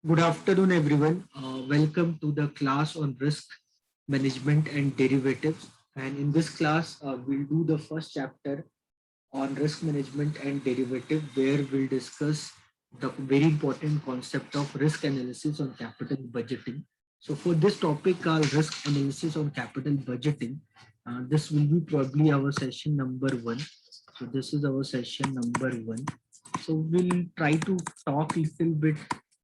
Good afternoon, everyone. Welcome to the class on risk management and derivatives. And in this class, we'll do the first chapter on risk management and derivative, where we'll discuss the very important concept of risk analysis on capital budgeting. So for this topic, our risk analysis on capital budgeting, this will be probably our session number one. So this is our session number one. So we'll try to talk a little bit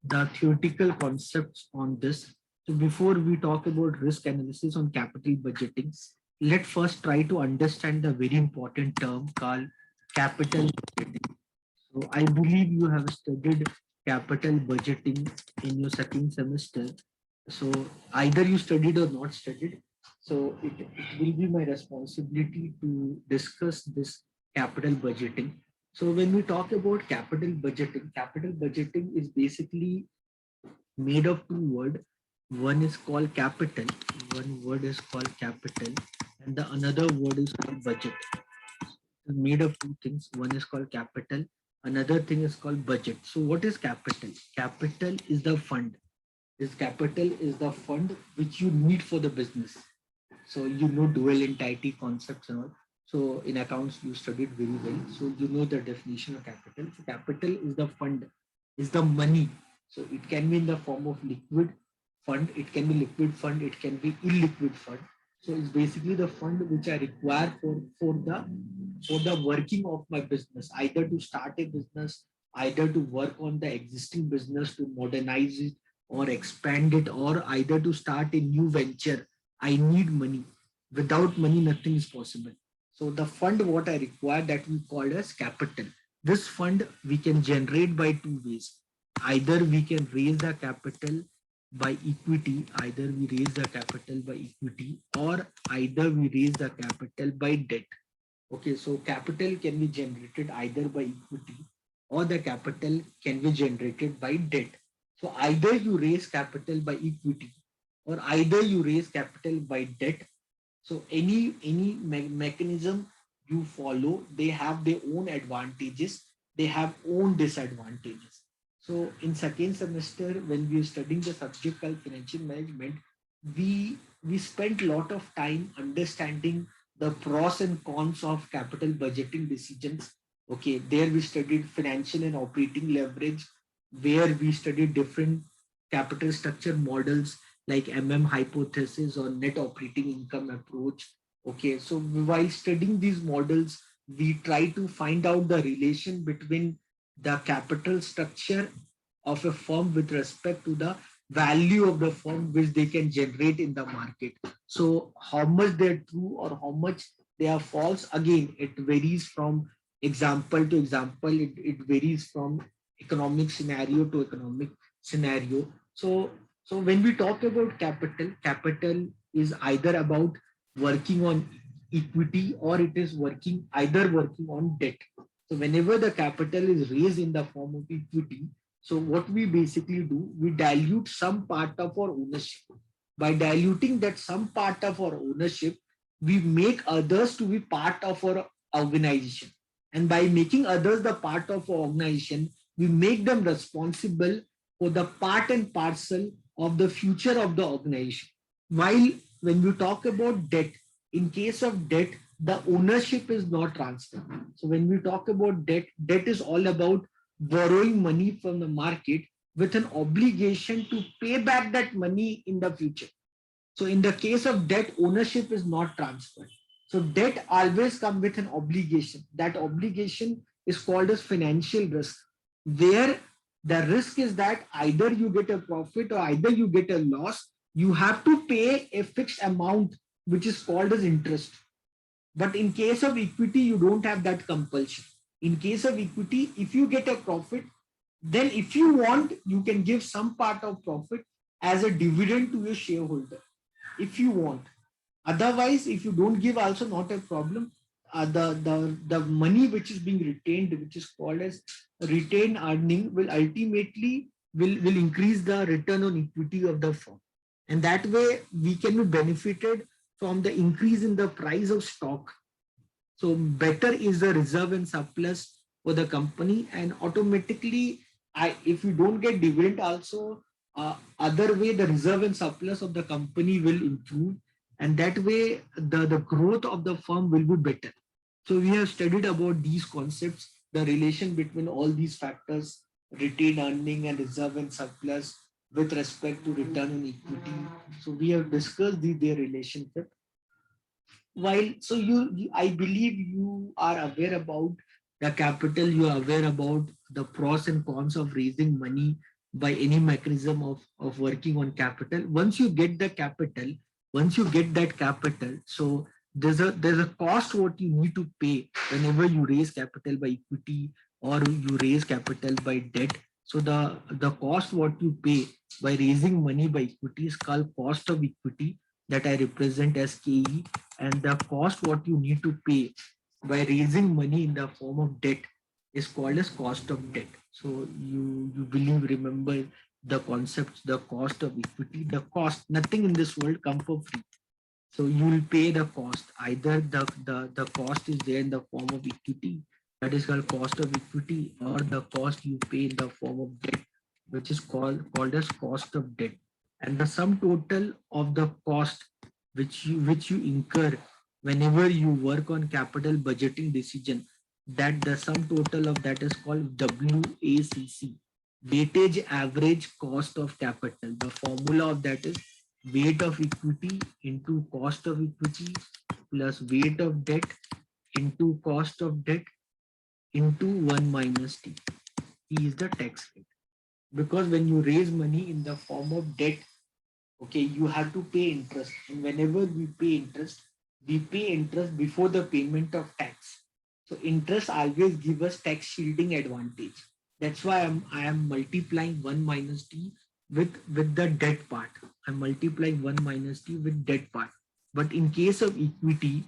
the theoretical concepts on this. So before we talk about risk analysis on capital budgeting, let's first try to understand the very important term called capital budgeting. So I believe you have studied capital budgeting in your second semester. So either you studied or not studied. So it will be my responsibility to discuss this capital budgeting. So when we talk about capital budgeting is basically made of two words. One is called capital, one word is called capital, and the another word is called budget. It's made of two things. One is called capital, another thing is called budget. So what is capital? Capital is the fund. This capital is the fund which you need for the business. So you know dual entity concepts and all. So in accounts you studied very well. So you know the definition of capital. So capital is the fund, is the money. So it can be in the form of liquid fund, it can be liquid fund, it can be illiquid fund. So it's basically the fund which I require for the working of my business, either to start a business, either to work on the existing business to modernize it or expand it, or either to start a new venture. I need money. Without money, nothing is possible. So the fund what I require, that we call as capital. This fund we can generate by two ways. Either we can raise the capital by equity, either we raise the capital by equity, or either we raise the capital by debt. Okay, so capital can be generated either by equity or the capital can be generated by debt. So either you raise capital by equity or either you raise capital by debt. So any mechanism you follow, they have their own advantages, they have own disadvantages. So in second semester, when we are studying the subject called financial management, we spent a lot of time understanding the pros and cons of capital budgeting decisions. Okay, there we studied financial and operating leverage, where we studied different capital structure models like hypothesis or net operating income approach. Okay, so while studying these models, we try to find out the relation between the capital structure of a firm with respect to the value of the firm which they can generate in the market. So how much they're true or how much they are false, again, it varies from example to example. It varies from economic scenario to economic scenario. So when we talk about capital, capital is either about working on equity or it is working on debt. So whenever the capital is raised in the form of equity, so what we basically do, we dilute some part of our ownership. By diluting that some part of our ownership, we make others to be part of our organization. And by making others the part of our organization, we make them responsible for the part and parcel of the future of the organization. While when we talk about debt, in case of debt, the ownership is not transferred. So when we talk about debt, debt is all about borrowing money from the market with an obligation to pay back that money in the future. So in the case of debt, ownership is not transferred. So debt always comes with an obligation. That obligation is called as financial risk, where the risk is that either you get a profit or either you get a loss. You have to pay a fixed amount, which is called as interest. But in case of equity, you don't have that compulsion. In case of equity, if you get a profit, then if you want, you can give some part of profit as a dividend to your shareholder if you want. Otherwise, if you don't give, also not a problem. The money which is being retained, which is called as retained earning, will ultimately will increase the return on equity of the firm, and that way we can be benefited from the increase in the price of stock. So better is the reserve and surplus for the company, and automatically, if you don't get dividend also, Other way, the reserve and surplus of the company will improve, and that way the growth of the firm will be better. So we have studied about these concepts, the relation between all these factors, retained earning and reserve and surplus with respect to return on equity. So we have discussed their relationship. While so I believe you are aware about the capital, you are aware about the pros and cons of raising money by any mechanism of working on capital. Once you get the capital, once you get that capital, so there's a cost what you need to pay whenever you raise capital by equity or you raise capital by debt. So the cost what you pay by raising money by equity is called cost of equity, that I represent as KE, and the cost what you need to pay by raising money in the form of debt is called as cost of debt. So you believe, remember the concepts, the cost of equity, the cost, nothing in this world come for free. So you will pay the cost. Either the cost is there in the form of equity, that is called cost of equity, or the cost you pay in the form of debt, which is called as cost of debt. And the sum total of the cost which you incur whenever you work on capital budgeting decision, that the sum total of that is called WACC, weightage average cost of capital. The formula of that is weight of equity into cost of equity plus weight of debt into cost of debt into 1 minus T. T is the tax rate. Because when you raise money in the form of debt, okay, you have to pay interest. And whenever we pay interest before the payment of tax. So interest always gives us tax shielding advantage. That's why I am multiplying 1 minus T with the debt part. I'm multiplying 1 minus T with debt part. But in case of equity,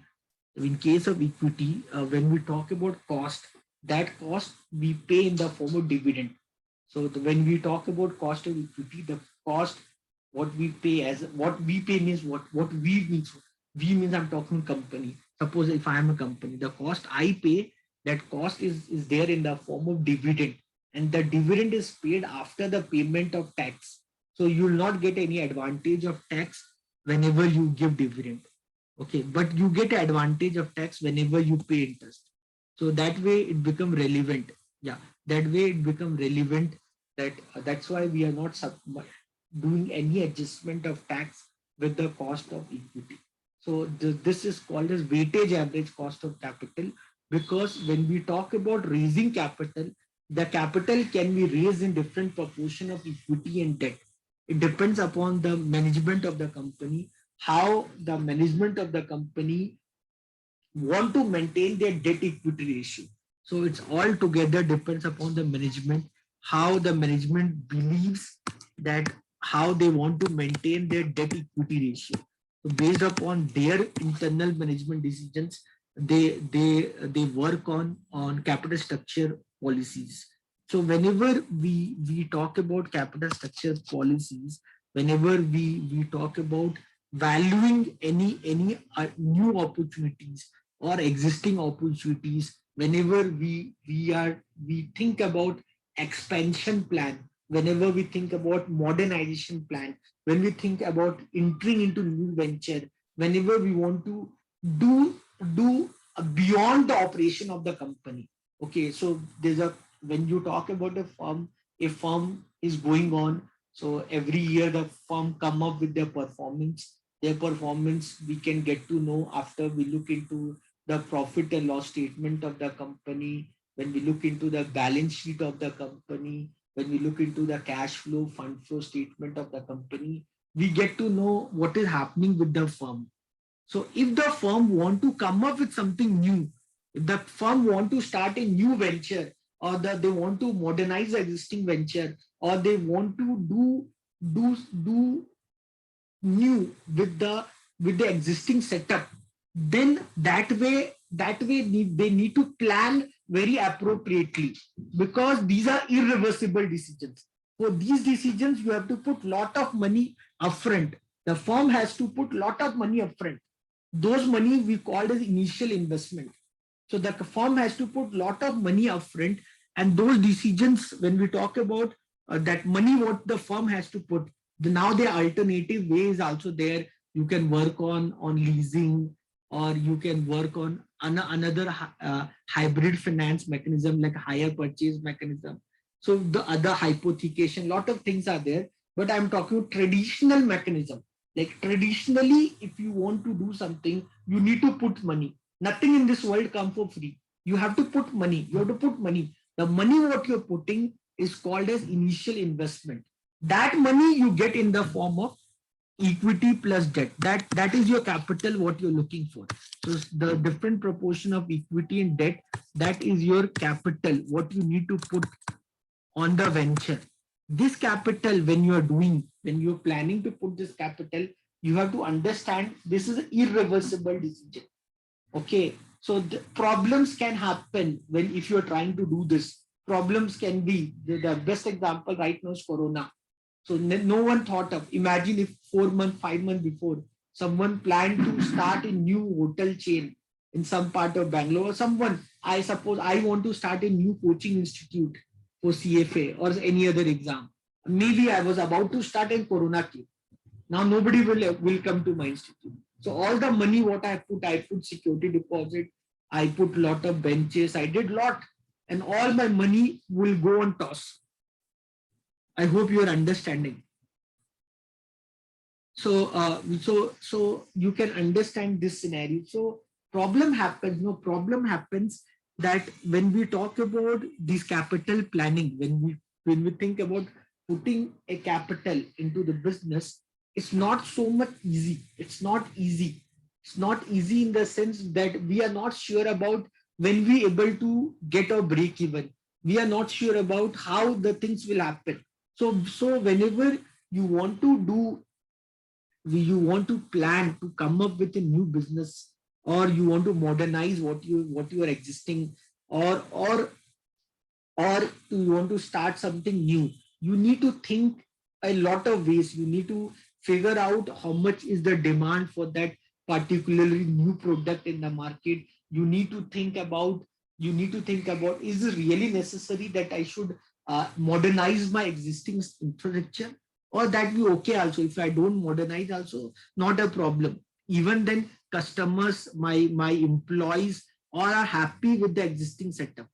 when we talk about cost, that cost we pay in the form of dividend. So when we talk about cost of equity, the cost what we pay as what we pay means what we means, we means I'm talking company. Suppose if I am a company, the cost I pay, that cost is there in the form of dividend, and the dividend is paid after the payment of tax. So you will not get any advantage of tax whenever you give dividend. Okay, but you get advantage of tax whenever you pay interest. So that way it become relevant. Yeah, that way it become relevant. That's why we are not doing any adjustment of tax with the cost of equity. So this is called as weightage average cost of capital, because when we talk about raising capital, the capital can be raised in different proportion of equity and debt. It depends upon the management of the company, how the management of the company want to maintain their debt equity ratio. So it's all together depends upon the management, how the management believes that how they want to maintain their debt equity ratio. So based upon their internal management decisions, they work on capital structure policies. So whenever we talk about capital structure policies, whenever we talk about valuing any new opportunities or existing opportunities, whenever we think about expansion plan, whenever we think about modernization plan, when we think about entering into new venture, whenever we want to do do beyond the operation of the company. Okay, so there's a when you talk about a firm is going on, so every year the firm come up with their performance we can get to know after we look into the profit and loss statement of the company, when we look into the balance sheet of the company, when we look into the cash flow, fund flow statement of the company, we get to know what is happening with the firm. So if the firm want to come up with something new, if the firm want to start a new venture, or that they want to modernize the existing venture, or they want to do new with the existing setup, then they need to plan very appropriately, because these are irreversible decisions. For these decisions you have to put lot of money upfront. The firm has to put lot of money upfront. Those money we called as initial investment. So the firm has to put lot of money upfront, and those decisions when we talk about that money what the firm has to put. Now the alternative way is also there. You can work on leasing, or you can work on another hybrid finance mechanism like hire purchase mechanism. So the other hypothecation, lot of things are there, but I'm talking traditional mechanism. Like traditionally, if you want to do something, you need to put money. Nothing in this world come for free. You have to put money. You have to put money. The money what you're putting is called as initial investment. That money you get in the form of equity plus debt. That is your capital what you're looking for. So the different proportion of equity and debt, that is your capital what you need to put on the venture. This capital, when you're planning to put this capital, you have to understand this is an irreversible decision. Okay, so the problems can happen when, if you're trying to do this. Problems can be, the best example right now is Corona. So no one thought of, imagine if 4 months, 5 months before, someone planned to start a new hotel chain in some part of Bangalore, or someone, I suppose I want to start a new coaching institute for CFA or any other exam. Maybe I was about to start in Corona came. Now nobody will come to my institute. So all the money what I put security deposit, I put lot of benches, I did lot, and all my money will go on toss. I hope you are understanding. So you can understand this scenario. So problem happens. No, problem happens that when we talk about this capital planning, when we think about putting a capital into the business, it's not so much easy. It's not easy. It's not easy in the sense that we are not sure about when we able to get a break even. We are not sure about how the things will happen. So whenever you want to do, you want to plan to come up with a new business, or you want to modernize what you are existing, or you want to start something new, you need to think a lot of ways. You need to figure out how much is the demand for that particularly new product in the market. You need to think about is it really necessary that I should modernize my existing infrastructure, or that be okay also if I don't modernize also, not a problem. Even then customers, my employees all are happy with the existing setup.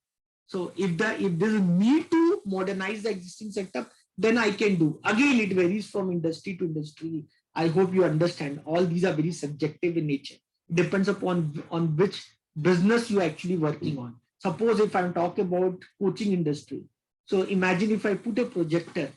So if there's a need to modernize the existing setup, then I can do. Again, it varies from industry to industry. I hope you understand. All these are very subjective in nature. It depends upon on which business you're actually working on. Suppose if I'm talking about coaching industry. So imagine if I put a projector,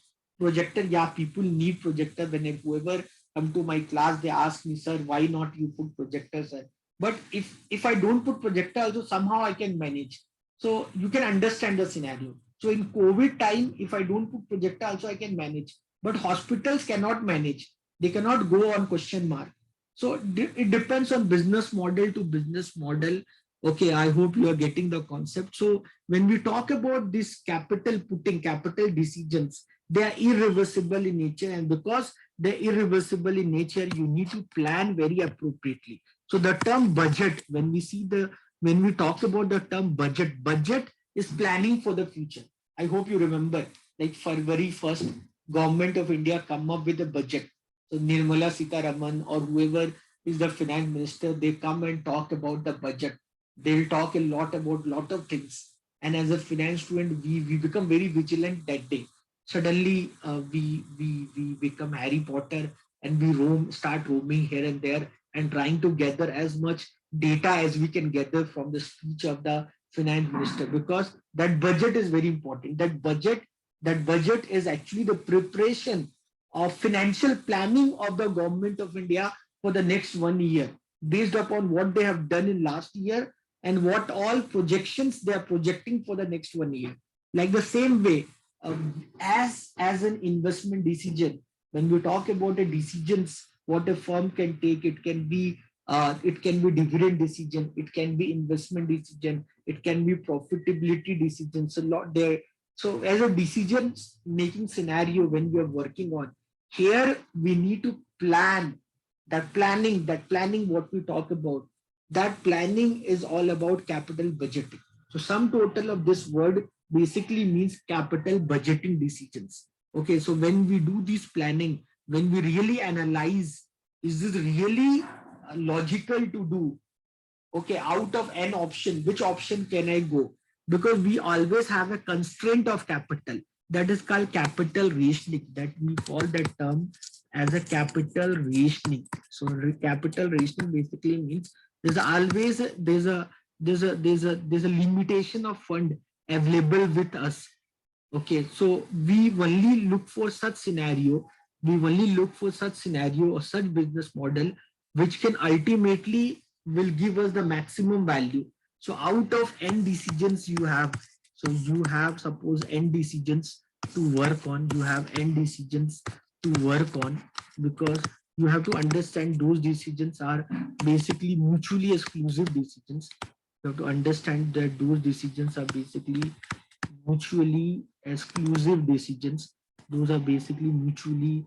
yeah, people need projector. When whoever come to my class, they ask me, sir, why not you put projector, sir? But if I don't put projector also, somehow I can manage. So you can understand the scenario. So in COVID time, if I don't put projector also, I can manage. But hospitals cannot manage. They cannot go on question mark. So it depends on business model to business model. Okay, I hope you are getting the concept. So when we talk about this capital putting, capital decisions, they are irreversible in nature, and because they're irreversible in nature, you need to plan very appropriately. So the term budget, when we talk about the term budget is planning for the future. I hope you remember, like for very first government of India come up with a budget. So Nirmala Sitharaman or whoever is the finance minister, they come and talk about the budget. They'll talk a lot about lot of things. And as a finance student, we become very vigilant that day. Suddenly we become Harry Potter, and we start roaming here and there and trying to gather as much data as we can gather from the speech of the finance minister, because that budget is very important. That budget is actually the preparation of financial planning of the government of India for the next 1 year, based upon what they have done in last year and what all projections they are projecting for the next 1 year. Like the same way, as an investment decision, when we talk about the decisions what a firm can take, it can be dividend decision, it can be investment decision, it can be profitability decisions. A lot there. So as a decision making scenario, when we are working on here, we need to plan. That planning what we talk about, that planning is all about capital budgeting. So sum total of this word basically means capital budgeting decisions. Okay, so when we do this planning, when we really analyze, is this really logical to do? Okay, out of n option, which option can I go? Because we always have a constraint of capital that is called capital rationing, that we call that term as a capital rationing. So capital rationing basically means there's always there's a limitation of fund available with us. Okay, so we only look for such scenario, we only look for such scenario or such business model which can ultimately will give us the maximum value. So out of n decisions you have, so you have suppose n decisions to work on, you have n decisions to work on, because you have to understand those decisions are basically mutually exclusive decisions. You have to understand that those decisions are basically mutually exclusive decisions. Those are basically mutually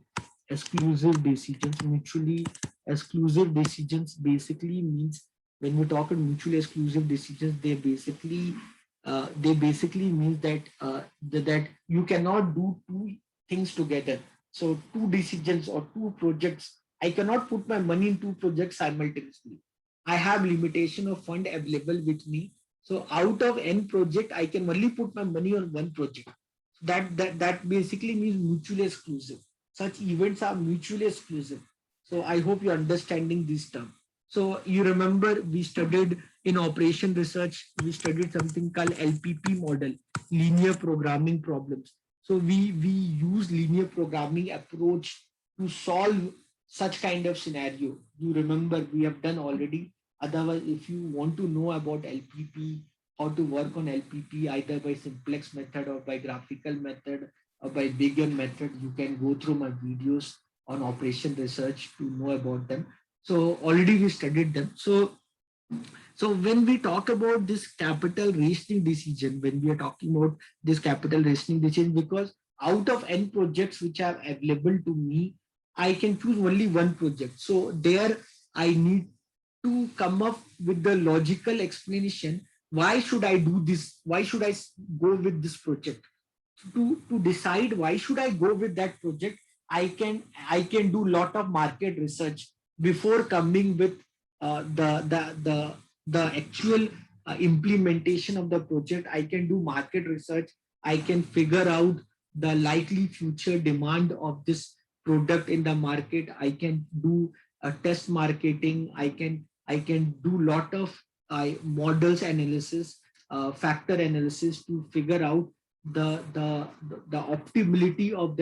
exclusive decisions. Mutually exclusive decisions basically means, when we talk about mutually exclusive decisions, they basically means that that you cannot do two things together. So two decisions or two projects, I cannot put my money in two projects simultaneously. I have limitation of fund available with me, so out of n project, I can only put my money on one project. That basically means mutually exclusive. Such events are mutually exclusive. So I hope you're understanding this term. So you remember we studied in operation research, we studied something called LPP model, linear programming problems. So we use linear programming approach to solve such kind of scenario. You remember we have done already. Otherwise, if you want to know about LPP, how to work on LPP either by simplex method or by graphical method or by big M method, you can go through my videos on operation research to know about them. So already we studied them. So when we talk about this capital rationing decision, when we are talking about this capital rationing decision, because out of n projects which are available to me, I can choose only one project. So there I need to come up with the logical explanation. Why should I do this? Why should I go with this project? To decide why should I go with that project, I can do lot of market research before coming with the actual implementation of the project. I can do market research. I can figure out the likely future demand of this product in the market. I can do a test marketing. I can do lot of models analysis, factor analysis to figure out the optimality of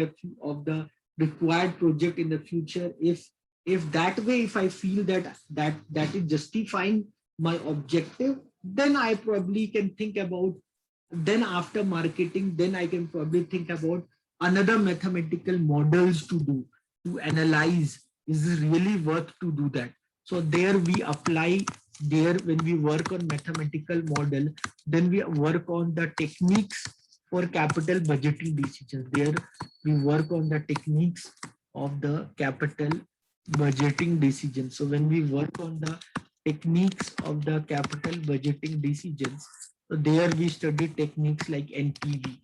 the required project in the future. If that way, if I feel that is justifying my objective, then I probably can think about, then after marketing, then I can probably think about another mathematical models to do, to analyze, is this really worth to do that. So there we apply, there when we work on mathematical model, then we work on the techniques for capital budgeting decisions. There we work on the techniques of the capital budgeting decisions. So when we work on the techniques of the capital budgeting decisions, so there we study techniques like NPV.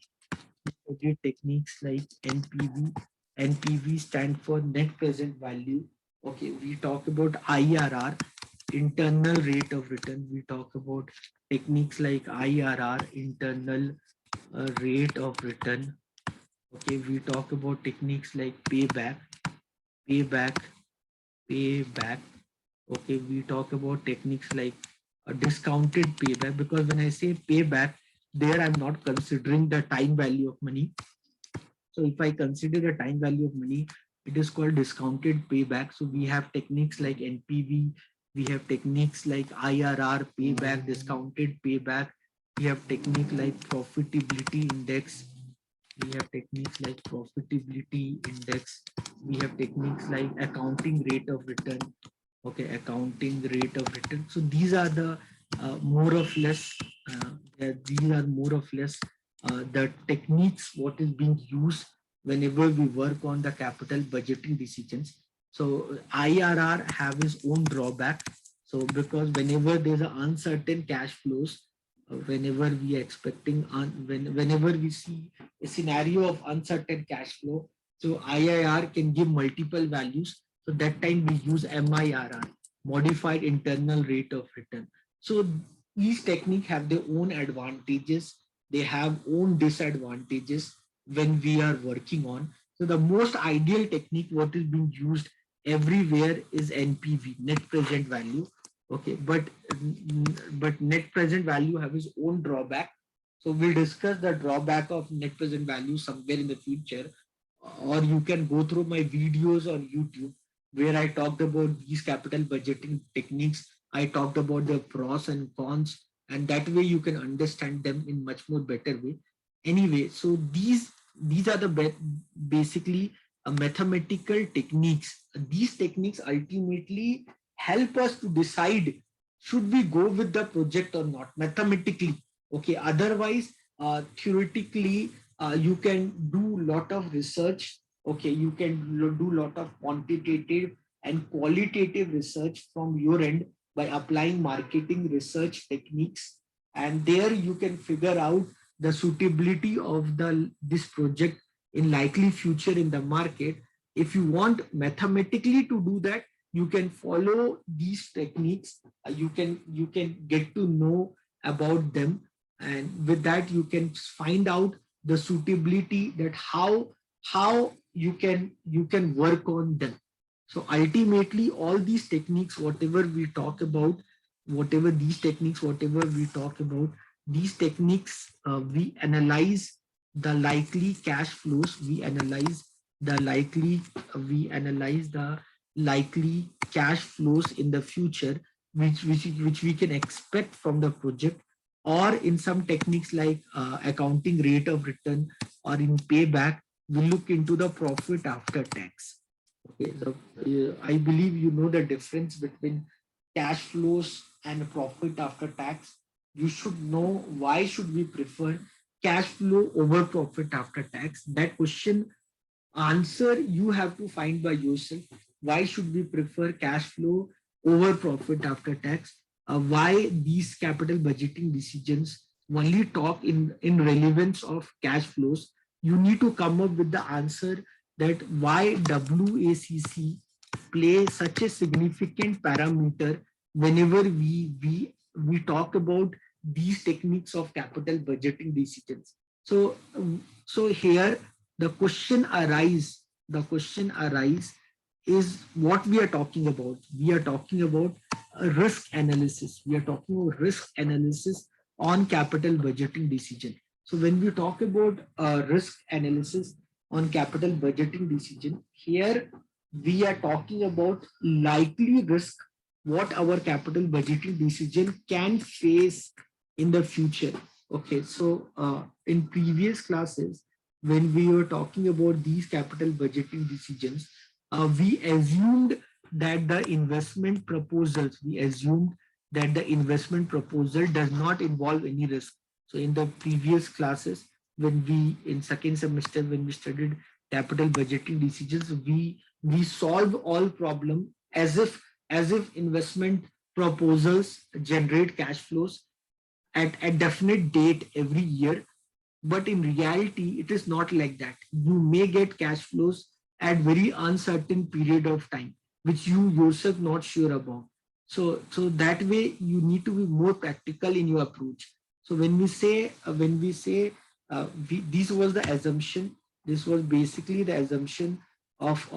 We study techniques like NPV. NPV stand for net present value. Okay, we talk about IRR, internal rate of return. We talk about techniques like IRR, internal rate of return. Okay, we talk about techniques like payback, payback, payback. Okay, we talk about techniques like a discounted payback, because when I say payback, there I'm not considering the time value of money. So if I consider the time value of money, it is called discounted payback. So we have techniques like NPV, we have techniques like IRR, payback, discounted payback. We have technique like profitability index. We have techniques like profitability index. We have techniques like accounting rate of return. Okay, accounting rate of return. So these are the more or less, these are more or less the techniques what is being used whenever we work on the capital budgeting decisions. So IRR have its own drawback. So because whenever there's an uncertain cash flows, whenever we are expecting, whenever we see a scenario of uncertain cash flow, so IIR can give multiple values. So that time we use MIRR, modified internal rate of return. So these techniques have their own advantages. They have own disadvantages when we are working on. So the most ideal technique, what is being used everywhere, is NPV, net present value. Okay, but net present value have its own drawback. So we'll discuss the drawback of net present value somewhere in the future, or you can go through my videos on YouTube where I talked about these capital budgeting techniques. I talked about the pros and cons, and that way you can understand them in much more better way. Anyway, so these are the basically mathematical techniques. These techniques ultimately help us to decide should we go with the project or not mathematically. Okay, otherwise theoretically you can do lot of research. Okay, you can do lot of quantitative and qualitative research from your end by applying marketing research techniques, and there you can figure out the suitability of the this project in likely future in the market. If you want mathematically to do that, you can follow these techniques. You can get to know about them, and with that you can find out the suitability, that how you can work on them. So ultimately all these techniques, whatever we talk about, whatever these techniques, whatever we talk about, these techniques, we analyze the likely cash flows, we analyze the likely cash flows in the future, which we can expect from the project, or in some techniques like accounting rate of return, or in payback, we look into the profit after tax. Okay, so I believe you know the difference between cash flows and profit after tax. You should know why should we prefer cash flow over profit after tax. That question answer you have to find by yourself. Why should we prefer cash flow over profit after tax? Why these capital budgeting decisions only talk in relevance of cash flows? You need to come up with the answer that why WACC play such a significant parameter whenever we talk about these techniques of capital budgeting decisions. So here the question arise is what we are talking about. We are talking about a risk analysis. We are talking about risk analysis on capital budgeting decision. So when we talk about risk analysis on capital budgeting decision, here we are talking about likely risk what our capital budgeting decision can face in the future. Okay, so in previous classes, when we were talking about these capital budgeting decisions, we assumed that the investment proposal does not involve any risk. So in the previous classes, when we in second semester, when we studied capital budgeting decisions, we solve all problem as if investment proposals generate cash flows at a definite date every year. But in reality, it is not like that. You may get cash flows at very uncertain period of time, which you yourself not sure about. So that way you need to be more practical in your approach. So this was the assumption. This was basically the assumption of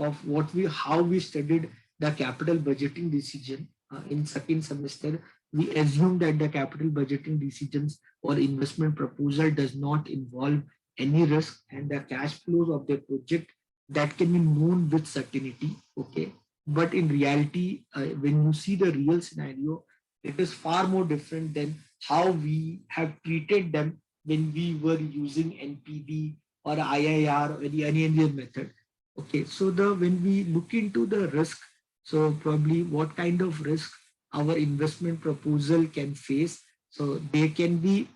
how we studied the capital budgeting decision in second semester. We assume that the capital budgeting decisions or investment proposal does not involve any risk, and the cash flows of the project that can be known with certainty. Okay, but in reality, when you see the real scenario, it is far more different than how we have treated them when we were using NPV or IIR or any other method. Okay, so when we look into the risk, so probably what kind of risk our investment proposal can face. So there can be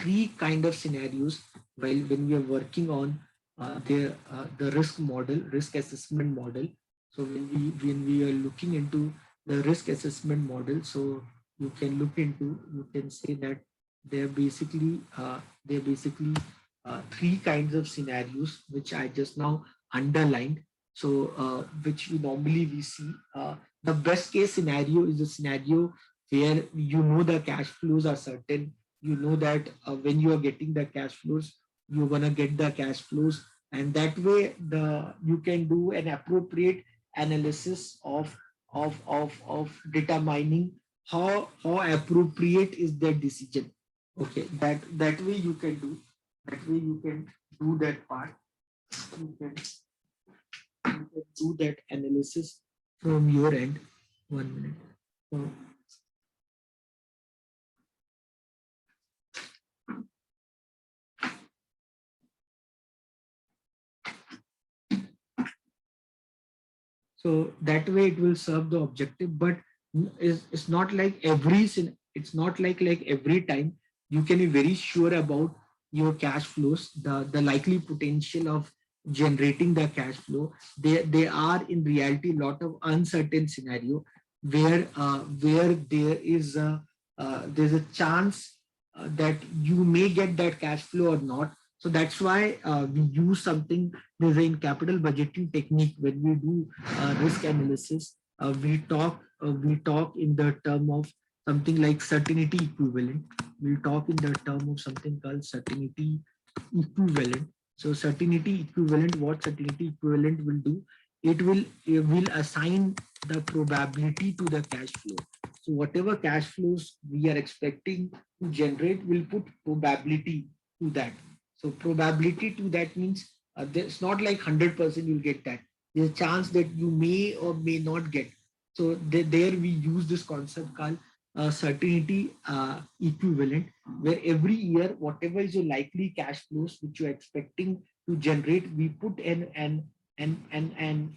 three kind of scenarios while when we are working on the risk assessment model. So when we are looking into the risk assessment model, so you can say that They're basically three kinds of scenarios which I just now underlined. So which we normally we see. The best case scenario is a scenario where you know the cash flows are certain. You know that when you are getting the cash flows, you're gonna get the cash flows, and that way you can do an appropriate analysis of determining how appropriate is that decision. Okay, that way you can do, that way you can do that part. You can do that analysis from your end. 1 minute. So, so that way it will serve the objective, but it's not like it's not like every time you can be very sure about your cash flows, the likely potential of generating the cash flow. They are in reality a lot of uncertain scenario where there's a chance that you may get that cash flow or not. So that's why we use something. There's in capital budgeting technique when we do risk analysis. We talk in the term of something like certainty equivalent. We'll talk in the term of something called certainty equivalent. So certainty equivalent, what certainty equivalent will do, it will assign the probability to the cash flow. So whatever cash flows we are expecting to generate, will put probability to that. So probability to that means it's not like 100% you'll get that. There's a chance that you may or may not get. So there we use this concept called certainty equivalent, where every year whatever is your likely cash flows which you're expecting to generate, we put an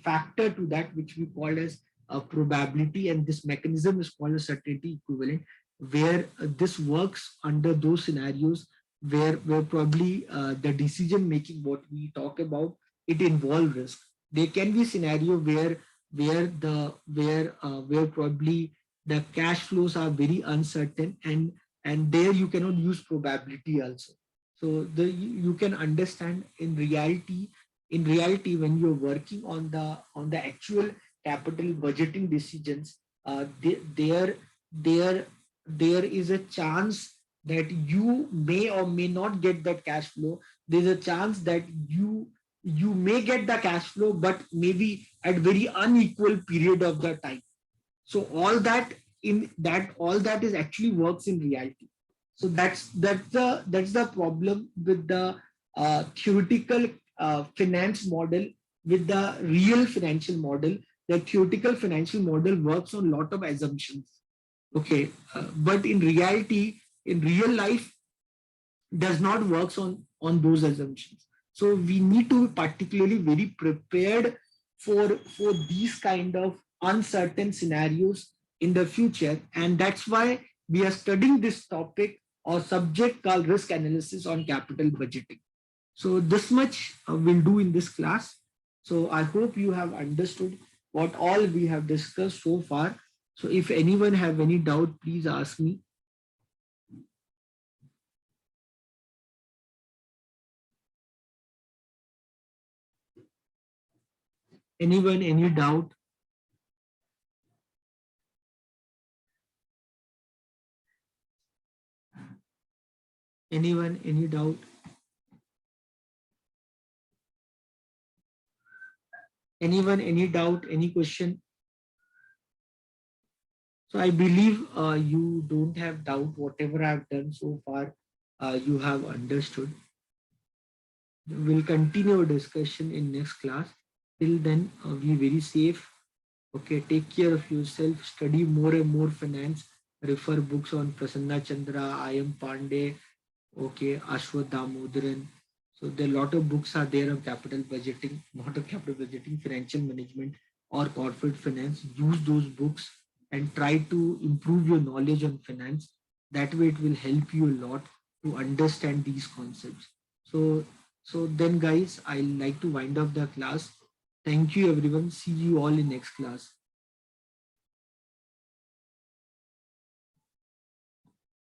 factor to that which we call as a probability, and this mechanism is called a certainty equivalent, where this works under those scenarios where probably the decision making what we talk about, it involve risk. There can be scenario where probably the cash flows are very uncertain, and there you cannot use probability also. So you can understand in reality when you're working on the actual capital budgeting decisions, there there is a chance that you may or may not get that cash flow. There's a chance that you may get the cash flow, but maybe at very unequal period of the time. So all that is actually works in reality. So that's the problem with the theoretical finance model with the real financial model. The theoretical financial model works on a lot of assumptions. Okay, but in reality, in real life, does not works on those assumptions. So we need to be particularly very prepared for these kind of uncertain scenarios in the future, and that's why we are studying this topic or subject called risk analysis on capital budgeting. So this much we'll do in this class. So I hope you have understood what all we have discussed so far. So if anyone have any doubt, please ask me. Anyone, any doubt? Anyone, any doubt? Anyone, any doubt, any question? So I believe you don't have doubt. Whatever I've done so far, you have understood. We'll continue our discussion in next class. Till then, be very safe. Okay, take care of yourself. Study more and more finance. Refer books on Prasanna Chandra, I.M. Pandey, okay, Ashwath Damodaran. So there are a lot of books are there on capital budgeting, not of capital budgeting, financial management or corporate finance. Use those books and try to improve your knowledge on finance. That way it will help you a lot to understand these concepts. So then guys, I like to wind up the class. Thank you everyone. See you all in next class.